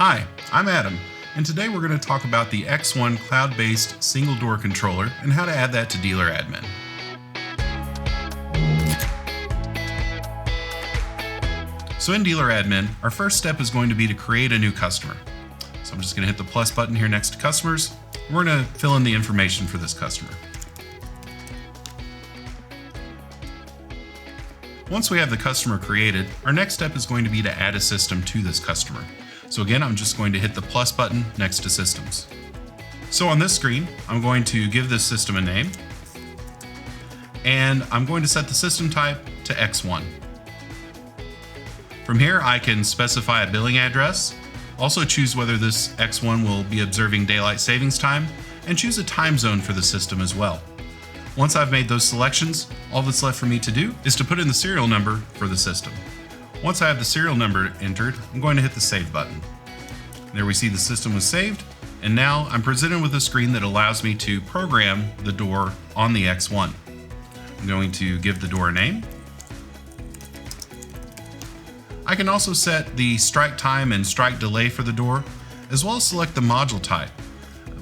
Hi, I'm Adam, and today we're going to talk about the X1 cloud-based single door controller and how to add that to Dealer Admin. So in Dealer Admin, our first step is going to be to create a new customer. So I'm just going to hit the plus button here next to customers. We're going to fill in the information for this customer. Once we have the customer created, our next step is going to be to add a system to this customer. So again, I'm just going to hit the plus button next to systems. So on this screen, I'm going to give this system a name, and I'm going to set the system type to X1. From here, I can specify a billing address, also choose whether this X1 will be observing daylight savings time, and choose a time zone for the system as well. Once I've made those selections, all that's left for me to do is to put in the serial number for the system. Once I have the serial number entered, I'm going to hit the save button. There we see the system was saved, and now I'm presented with a screen that allows me to program the door on the X1. I'm going to give the door a name. I can also set the strike time and strike delay for the door, as well as select the module type.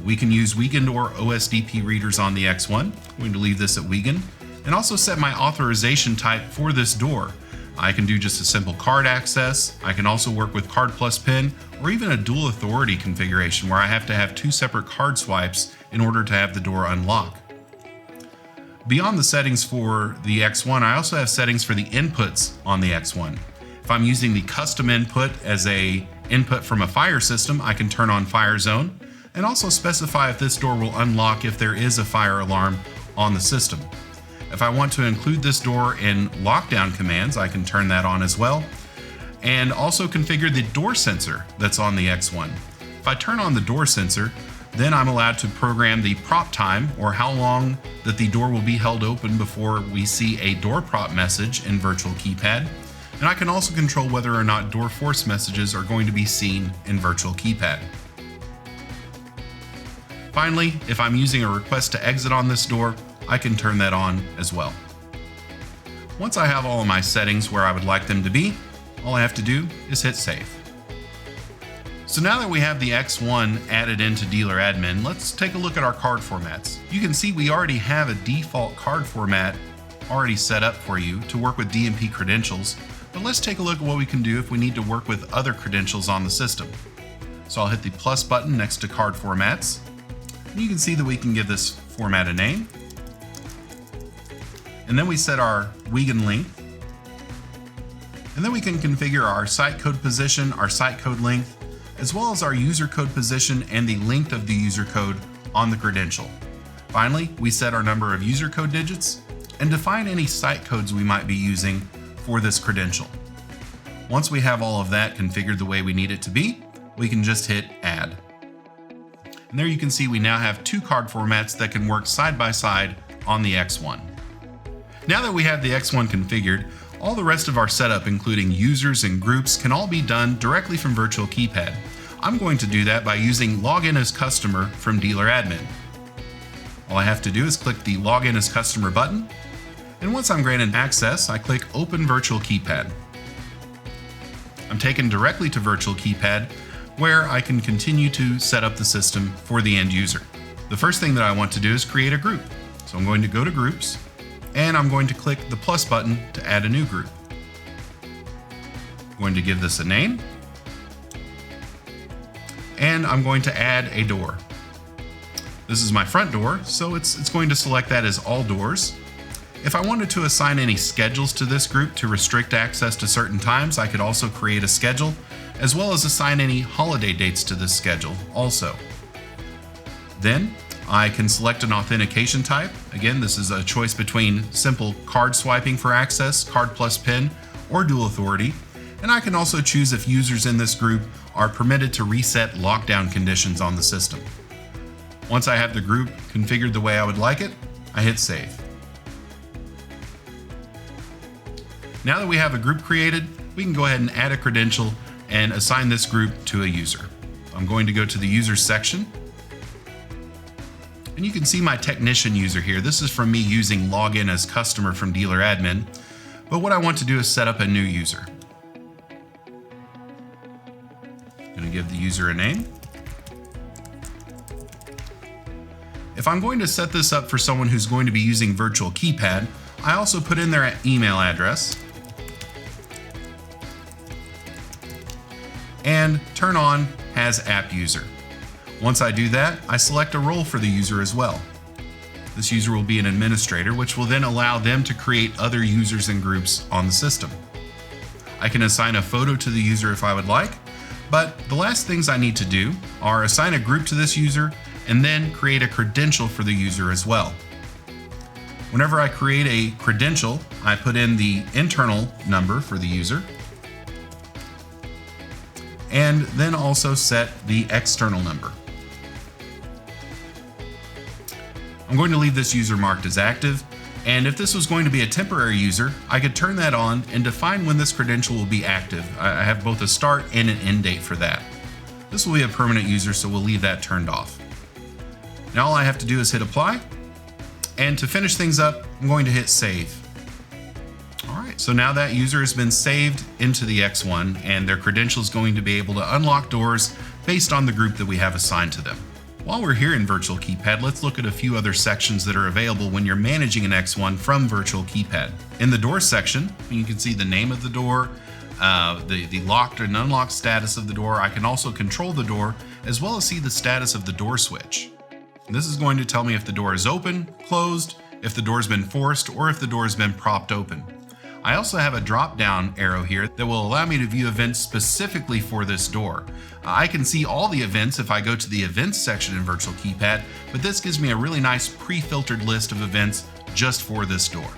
We can use weekend or OSDP readers on the X1. I'm going to leave this at weekend, and also set my authorization type for this door. I can do just a simple card access. I can also work with card plus PIN, or even a dual authority configuration where I have to have two separate card swipes in order to have the door unlock. Beyond the settings for the X1, I also have settings for the inputs on the X1. If I'm using the custom input as a input from a fire system, I can turn on fire zone, and also specify if this door will unlock if there is a fire alarm on the system. If I want to include this door in lockdown commands, I can turn that on as well, and also configure the door sensor that's on the X1. If I turn on the door sensor, then I'm allowed to program the prop time, or how long that the door will be held open before we see a door prop message in Virtual Keypad. And I can also control whether or not door force messages are going to be seen in Virtual Keypad. Finally, if I'm using a request to exit on this door, I can turn that on as well. Once I have all of my settings where I would like them to be, all I have to do is hit save. So now that we have the X1 added into Dealer Admin, let's take a look at our card formats. You can see we already have a default card format already set up for you to work with DMP credentials, but let's take a look at what we can do if we need to work with other credentials on the system. So I'll hit the plus button next to card formats. You can see that we can give this format a name. And then we set our weekend length. And then we can configure our site code position, our site code length, as well as our user code position and the length of the user code on the credential. Finally, we set our number of user code digits and define any site codes we might be using for this credential. Once we have all of that configured the way we need it to be, we can just hit add. And there you can see we now have two card formats that can work side by side on the X1. Now that we have the X1 configured, all the rest of our setup, including users and groups, can all be done directly from Virtual Keypad. I'm going to do that by using Login as Customer from Dealer Admin. All I have to do is click the Login as Customer button, and once I'm granted access, I click Open Virtual Keypad. I'm taken directly to Virtual Keypad, where I can continue to set up the system for the end user. The first thing that I want to do is create a group. So I'm going to go to Groups, and I'm going to click the plus button to add a new group. I'm going to give this a name, and I'm going to add a door. This is my front door, so it's going to select that as all doors. If I wanted to assign any schedules to this group to restrict access to certain times, I could also create a schedule, as well as assign any holiday dates to this schedule also. Then I can select an authentication type. Again, this is a choice between simple card swiping for access, card plus PIN, or dual authority. And I can also choose if users in this group are permitted to reset lockdown conditions on the system. Once I have the group configured the way I would like it, I hit save. Now that we have a group created, we can go ahead and add a credential and assign this group to a user. I'm going to go to the Users section, and you can see my technician user here. This is from me using Login as Customer from Dealer Admin, but what I want to do is set up a new user. I'm going to give the user a name. If I'm going to set this up for someone who's going to be using Virtual Keypad, I also put in their email address and turn on Has App User. Once I do that, I select a role for the user as well. This user will be an administrator, which will then allow them to create other users and groups on the system. I can assign a photo to the user if I would like, but the last things I need to do are assign a group to this user and then create a credential for the user as well. Whenever I create a credential, I put in the internal number for the user and then also set the external number. I'm going to leave this user marked as active, and if this was going to be a temporary user, I could turn that on and define when this credential will be active. I have both a start and an end date for that. This will be a permanent user, so we'll leave that turned off. Now all I have to do is hit apply, and to finish things up, I'm going to hit save. Alright, so now that user has been saved into the X1, and their credential is going to be able to unlock doors based on the group that we have assigned to them. While we're here in Virtual Keypad, let's look at a few other sections that are available when you're managing an X1 from Virtual Keypad. In the Doors section, you can see the name of the door, the locked and unlocked status of the door. I can also control the door, as well as see the status of the door switch. And this is going to tell me if the door is open, closed, if the door's been forced, or if the door's been propped open. I also have a drop-down arrow here that will allow me to view events specifically for this door. I can see all the events if I go to the Events section in Virtual Keypad, but this gives me a really nice pre-filtered list of events just for this door.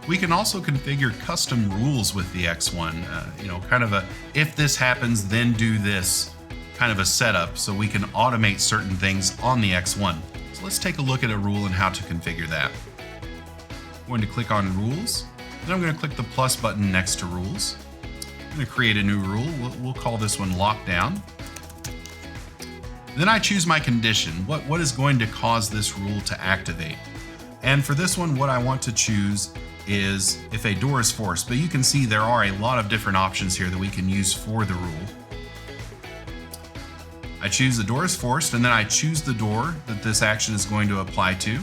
We can also configure custom rules with the X1, kind of a if this happens, then do this kind of a setup, so we can automate certain things on the X1. So let's take a look at a rule and how to configure that. I'm going to click on Rules. Then I'm going to click the plus button next to Rules. I'm going to create a new rule. We'll call this one Lockdown. Then I choose my condition. What is going to cause this rule to activate? And for this one, what I want to choose is if a door is forced. But you can see there are a lot of different options here that we can use for the rule. I choose the door is forced, and then I choose the door that this action is going to apply to.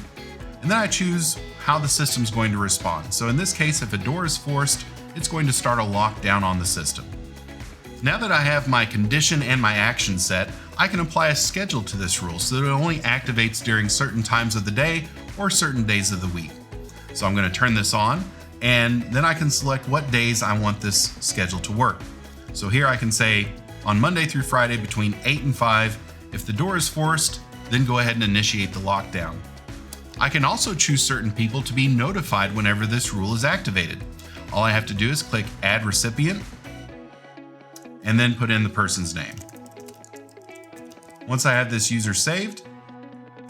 And then I choose how the system's going to respond. So in this case, if a door is forced, it's going to start a lockdown on the system. Now that I have my condition and my action set, I can apply a schedule to this rule so that it only activates during certain times of the day or certain days of the week. So I'm going to turn this on, and then I can select what days I want this schedule to work. So here I can say on Monday through Friday between 8 and 5, if the door is forced, then go ahead and initiate the lockdown. I can also choose certain people to be notified whenever this rule is activated. All I have to do is click Add Recipient and then put in the person's name. Once I have this user saved,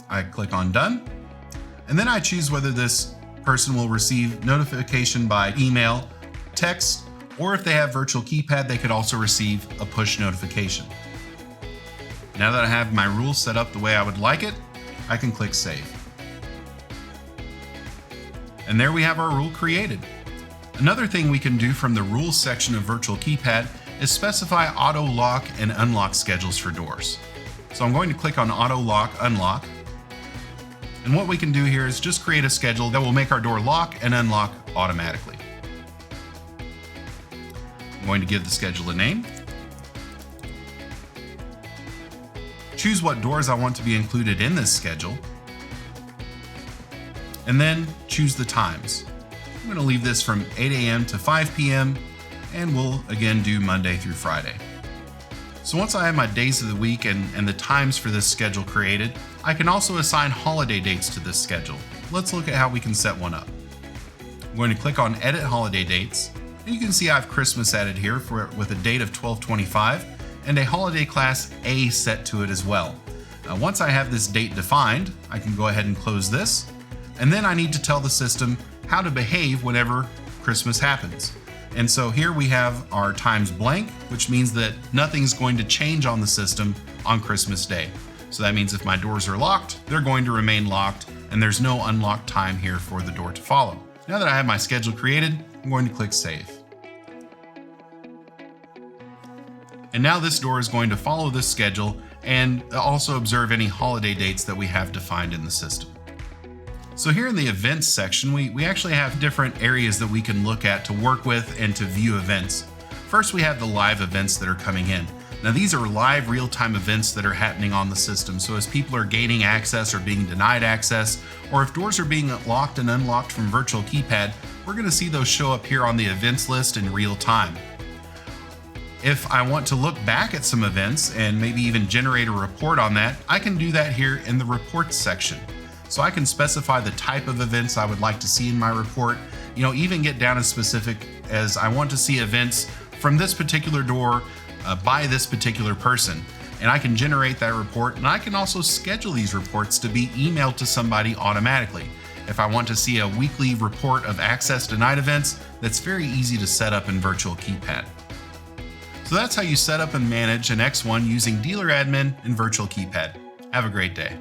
I click on Done, and then I choose whether this person will receive notification by email, text, or if they have Virtual Keypad, they could also receive a push notification. Now that I have my rule set up the way I would like it, I can click Save. And there we have our rule created. Another thing we can do from the Rules section of Virtual Keypad is specify auto lock and unlock schedules for doors. So I'm going to click on Auto Lock Unlock. And what we can do here is just create a schedule that will make our door lock and unlock automatically. I'm going to give the schedule a name. Choose what doors I want to be included in this schedule. And then choose the times. I'm going to leave this from 8 a.m. to 5 p.m. and we'll again do Monday through Friday. So once I have my days of the week and the times for this schedule created, I can also assign holiday dates to this schedule. Let's look at how we can set one up. I'm going to click on Edit Holiday Dates, and you can see I have Christmas added here with a date of 12/25 and a holiday class A set to it as well. Once I have this date defined, I can go ahead and close this. And then I need to tell the system how to behave whenever Christmas happens. And so here we have our times blank, which means that nothing's going to change on the system on Christmas Day. So that means if my doors are locked, they're going to remain locked, and there's no unlocked time here for the door to follow. Now that I have my schedule created, I'm going to click Save. And now this door is going to follow this schedule and also observe any holiday dates that we have defined in the system. So here in the events section, we actually have different areas that we can look at to work with and to view events. First, we have the live events that are coming in. Now these are live real-time events that are happening on the system. So as people are gaining access or being denied access, or if doors are being locked and unlocked from virtual keypad, we're going to see those show up here on the events list in real time. If I want to look back at some events and maybe even generate a report on that, I can do that here in the reports section. So I can specify the type of events I would like to see in my report, even get down as specific as I want to see events from this particular door by this particular person. And I can generate that report, and I can also schedule these reports to be emailed to somebody automatically. If I want to see a weekly report of access denied events, that's very easy to set up in virtual keypad. So that's how you set up and manage an X1 using Dealer Admin in virtual keypad. Have a great day.